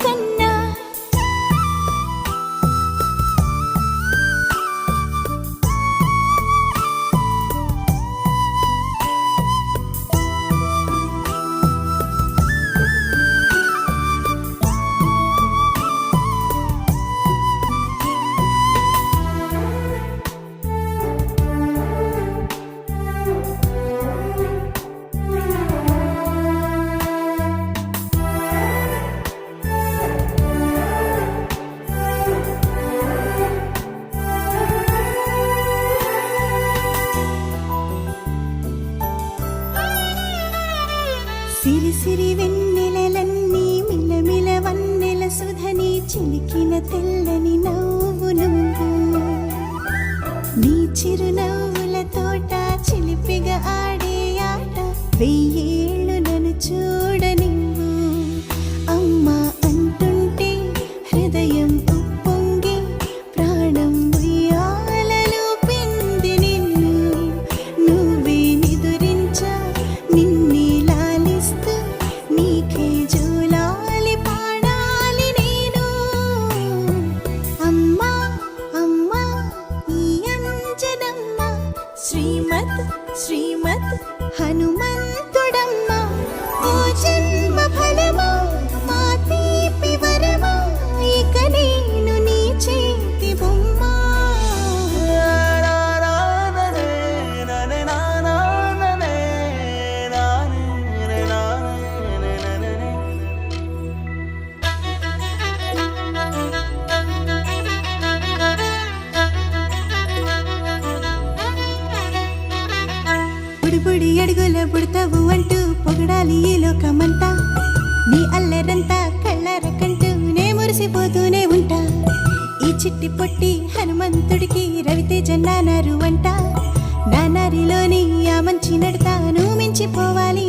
కన్నా సిరి సిరి వెన్నెలలన్నీ మిలమిల వన్నెల సుధని చిలికిన తెల్లని నవ్వు నువ్వు నీ చిరునవ్వుల తోట చిలిపిగా ఆడే ఆట వెయ్యేళ్ళు నన్ను చూడనివ్వు అమ్మా అంటుంటే హృదయం ఉప్పొంగి ప్రాణం ఉయ్యాలలో పిండి నిన్ను నువ్వే నిదురించా నిన్నే నీకే జోలాలి పాడాలి నేను అమ్మా అమ్మా ఈ అంజనమ్మ శ్రీమత్ శ్రీమత్ హనుమంతుడమ్మ ఓ జన్మ ఫలమా మా తీపి వరమా ఇక నేను నీ చేతి బొమ్మ బుడి అడుగుల పుడతావు అంటూ పొగడాలి ఈ లోకమంతా నీ అల్లరంతా కళ్ళారకంటూ నే మురిసిపోతూనే ఉంటా ఈ చిట్టి పొట్టి హనుమంతుడికి రవితేజ నానారు అంట నానారిలోని ఆ మంచి నడతాను మించిపోవాలి